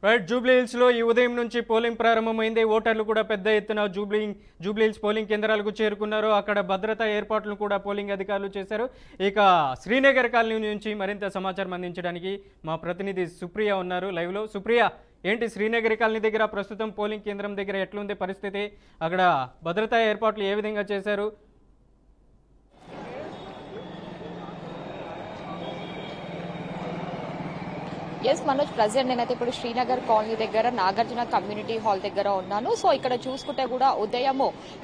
Right Jubilee hills లో ఈ ఉదయం నుంచి పోలింగ్ ప్రారంభమైంది. ఓటర్లు కూడా పెద్ద ఎత్తున జూబ్లీ హిల్స్ పోలింగ్ కేంద్రాలకు చేరుకున్నారు. అక్కడ భద్రతా ఏర్పాట్లు కూడా పోలింగ్ అధికారులు చేశారు. ఇక శ్రీనగర్ కాలనీ నుంచి మరింత సమాచారం అందించడానికి మా ప్రతినిధి సుప్రియ ఉన్నారు లైవ్ లో. సుప్రియ, ఏంటి శ్రీనగర్ కాలనీ దగ్గర ప్రస్తుతం పోలింగ్ కేంద్రం దగ్గర ఎట్లుంది పరిస్థితి? అక్కడ భద్రతా ఏర్పాట్లు ఏ విధంగా చేశారు? ఎస్ మనోజ్, ప్రెసెంట్ నేనైతే ఇప్పుడు శ్రీనగర్ కాలనీ దగ్గర నాగార్జున కమ్యూనిటీ హాల్ దగ్గర ఉన్నాను. సో ఇక్కడ చూసుకుంటే కూడా ఉదయం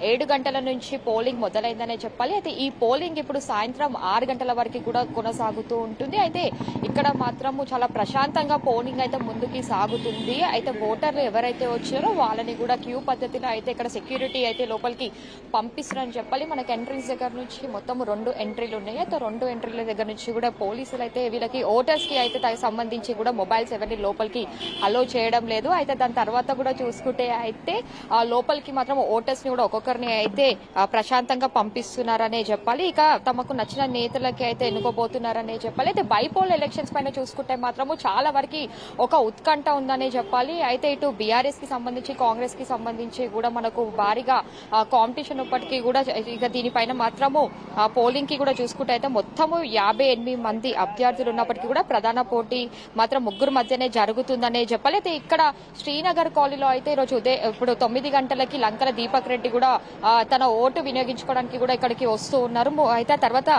7 గంటల నుంచి పోలింగ్ మొదలైందనే చెప్పాలి. అయితే ఈ పోలింగ్ ఇప్పుడు సాయంత్రం 6 గంటల వరకు కూడా కొనసాగుతూ ఉంటుంది. అయితే ఇక్కడ మాత్రము చాలా ప్రశాంతంగా పోలింగ్ అయితే ముందుకి సాగుతుంది. అయితే ఓటర్లు ఎవరైతే వచ్చారో వాళ్ళని కూడా క్యూ పద్ధతిలో అయితే ఇక్కడ సెక్యూరిటీ అయితే లోపలికి పంపిస్తున్నారని చెప్పాలి. మనకి ఎంట్రీస్ దగ్గర నుంచి మొత్తం 2 ఎంట్రీలు ఉన్నాయి. అయితే 2 ఎంట్రీల దగ్గర నుంచి కూడా పోలీసులు అయితే వీళ్ళకి ఓటర్స్ కి అయితే సంబంధించి కూడా మొబైల్స్ ఎవరిని లోపలికి అలో చేయడం లేదు. అయితే దాని తర్వాత కూడా చూసుకుంటే అయితే లోపలికి మాత్రం ఓటర్స్ ని కూడా ఒక్కొక్కరిని అయితే ప్రశాంతంగా పంపిస్తున్నారనే చెప్పాలి. ఇక తమకు నచ్చిన నేతలకి అయితే ఎన్నుకోబోతున్నారనే చెప్పాలి. అయితే బైపోల్ ఎలక్షన్స్ పైన చూసుకుంటే మాత్రము చాలా వరకు ఒక ఉత్కంఠ ఉందనే చెప్పాలి. అయితే ఇటు బీఆర్ఎస్ కి సంబంధించి కాంగ్రెస్ కి సంబంధించి కూడా మనకు భారీగా కాంపిటీషన్ ఉన్నప్పటికీ కూడా ఇక దీనిపైన మాత్రము పోలింగ్ కి కూడా చూసుకుంటే అయితే మొత్తము 58 మంది అభ్యర్థులు ఉన్నప్పటికీ కూడా ప్రధాన పోటీ మాత్రం 3 మధ్యనే జరుగుతుందనే చెప్పాలి. అయితే ఇక్కడ శ్రీనగర్ కాలనీలో అయితే ఈరోజు ఇప్పుడు 9 గంటలకి లంకల దీపక్ రెడ్డి కూడా తన ఓటు వినియోగించుకోవడానికి కూడా ఇక్కడికి వస్తూ ఉన్నారు. అయితే తర్వాత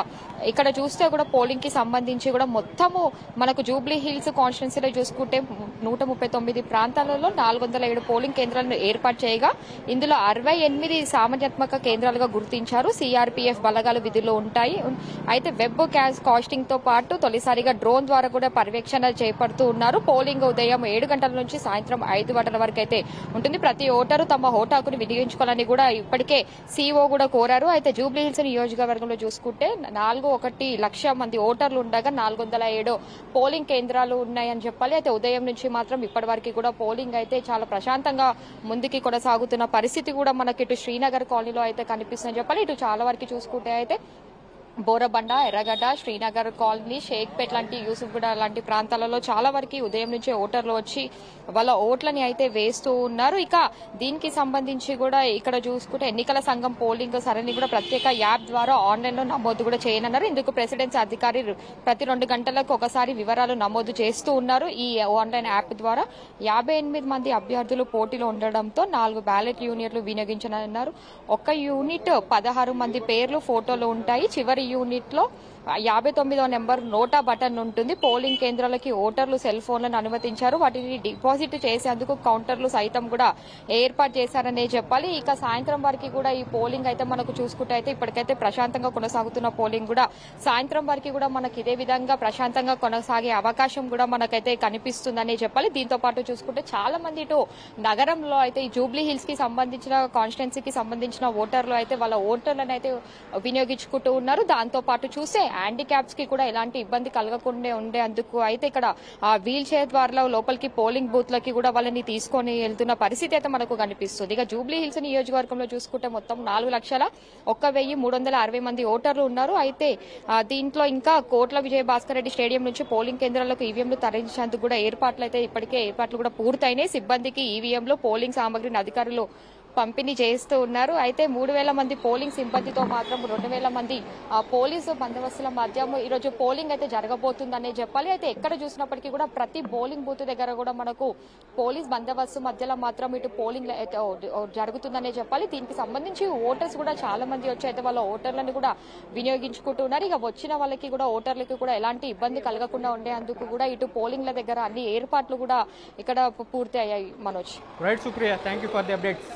ఇక్కడ చూస్తే కూడా పోలింగ్ కి సంబంధించి కూడా మొత్తము మనకు జూబ్లీ హిల్స్ కాన్స్టిట్యున్సీలో చూసుకుంటే 139 ప్రాంతాలలో 407 పోలింగ్ కేంద్రాలను ఏర్పాటు చేయగా ఇందులో 68 సామాన్యాత్మక కేంద్రాలుగా గుర్తించారు. సిఆర్పీఎఫ్ బలగాలు విధుల్లో ఉంటాయి. అయితే వెబ్ కాస్టింగ్ తో పాటు తొలిసారిగా డ్రోన్ ద్వారా కూడా పర్యవేక్షణ చేపడుతూ ఉన్నారు. పోలింగ్ ఉదయం 7 గంటల నుంచి సాయంత్రం 5 గంటల వరకు అయితే ఉంటుంది. ప్రతి ఓటరు తమ ఓటు హక్కును వినియోగించుకోవాలని కూడా ఇప్పటికే సీఓ కూడా కోరారు. అయితే జూబ్లీ హిల్స్ నియోజకవర్గంలో చూసుకుంటే 4.1 లక్ష మంది ఓటర్లు ఉండగా 407 పోలింగ్ కేంద్రాలు ఉన్నాయని చెప్పాలి. అయితే ఉదయం నుంచి మాత్రం ఇప్పటి వరకు కూడా పోలింగ్ అయితే చాలా ప్రశాంతంగా ముందుకి కొనసాగుతున్న పరిస్థితి కూడా మనకి ఇటు శ్రీనగర్ కాలనీలో అయితే కనిపిస్తుందని చెప్పాలి. ఇటు చాలా వరకు చూసుకుంటే అయితే బోరబండ, ఎర్రగడ్డ, శ్రీనగర్ కాలనీ, షేక్పేట్ లాంటి యూసుఫ్గూడ లాంటి ప్రాంతాలలో చాలా వరకు ఉదయం నుంచే ఓటర్లు వచ్చి వాళ్ళ ఓట్లని అయితే వేస్తూ ఉన్నారు. ఇక దీనికి సంబంధించి కూడా ఇక్కడ చూసుకుంటే ఎన్నికల సంఘం పోలింగ్ సరళిని కూడా ప్రత్యేక యాప్ ద్వారా ఆన్లైన్ లో నమోదు కూడా చేయనున్నారు. ఇందుకు ప్రెసిడెన్సీ అధికారి ప్రతి 2 గంటలకు ఒకసారి వివరాలు నమోదు చేస్తూ ఉన్నారు. ఈ ఆన్లైన్ యాప్ ద్వారా 58 మంది అభ్యర్థులు పోటీలో ఉండడంతో 4 బ్యాలెట్ యూనిట్లు వినియోగించనున్నారు. ఒక యూనిట్ 16 మంది పేర్లు ఫోటోలు ఉంటాయి. చివరి యూనిట్ లో 59వ నెంబర్ నోటా బటన్ ఉంటుంది. పోలింగ్ కేంద్రాలకి ఓటర్లు సెల్ ఫోన్లను అనుమతించారు. వాటిని డిపాజిట్ చేసేందుకు కౌంటర్లు సైతం కూడా ఏర్పాటు చేశారనే చెప్పాలి. ఇక సాయంత్రం వరకు కూడా ఈ పోలింగ్ అయితే మనకు చూసుకుంటే అయితే ఇప్పటికైతే ప్రశాంతంగా కొనసాగుతున్న పోలింగ్ కూడా సాయంత్రం వరకు కూడా మనకి ఇదే విధంగా ప్రశాంతంగా కొనసాగే అవకాశం కూడా మనకైతే కనిపిస్తుందనే చెప్పాలి. దీంతో పాటు చూసుకుంటే చాలా మంది ఇటు నగరంలో అయితే ఈ జూబ్లీ హిల్స్ కి సంబంధించిన కాన్స్టిట్యున్సీకి సంబంధించిన ఓటర్లు అయితే వాళ్ళ ఓటర్లను అయితే వినియోగించుకుంటూ ఉన్నారు. దాంతో పాటు చూస్తే హ్యాండిక్యాప్స్ కి కూడా ఎలాంటి ఇబ్బంది కలగకుండా ఉండేందుకు అయితే ఇక్కడ వీల్ చైర్ ద్వారా లోపలికి పోలింగ్ బూత్ లకి కూడా వాళ్ళని తీసుకొని వెళ్తున్న పరిస్థితి అయితే మనకు కనిపిస్తుంది. ఇక జూబ్లీ హిల్స్ నియోజకవర్గంలో చూసుకుంటే మొత్తం 4,01,360 మంది ఓటర్లు ఉన్నారు. అయితే దీంట్లో ఇంకా కోట్ల విజయభాస్కర్ రెడ్డి స్టేడియం నుంచి పోలింగ్ కేంద్రాలకు ఈవీఎంలు తరలించేందుకు కూడా ఏర్పాట్లు కూడా పూర్తయినాయి. సిబ్బందికి ఈవీఎంలు పోలింగ్ సామగ్రిని అధికారులు పంపిణీ చేస్తూ ఉన్నారు. అయితే 3,000 మంది పోలింగ్ సిబ్బందితో మాత్రం 2,000 మంది పోలీసు బందోబస్తుల మధ్య ఈరోజు పోలింగ్ అయితే జరగబోతుందనే చెప్పాలి. అయితే ఎక్కడ చూసినప్పటికీ కూడా ప్రతి పోలింగ్ బూత్ దగ్గర కూడా మనకు పోలీస్ బందోబస్తు మధ్యలో మాత్రం ఇటు పోలింగ్ జరుగుతుందనే చెప్పాలి. దీనికి సంబంధించి ఓటర్స్ కూడా చాలా మంది వచ్చి అయితే వాళ్ళ ఓటర్లను కూడా వినియోగించుకుంటున్నారు. ఇక వచ్చిన వాళ్ళకి కూడా ఓటర్లకి కూడా ఎలాంటి ఇబ్బంది కలగకుండా ఉండేందుకు కూడా ఇటు పోలింగ్ల దగ్గర అన్ని ఏర్పాట్లు కూడా ఇక్కడ పూర్తి అయ్యాయి. Manoj. Right Supriya, thank you for the updates.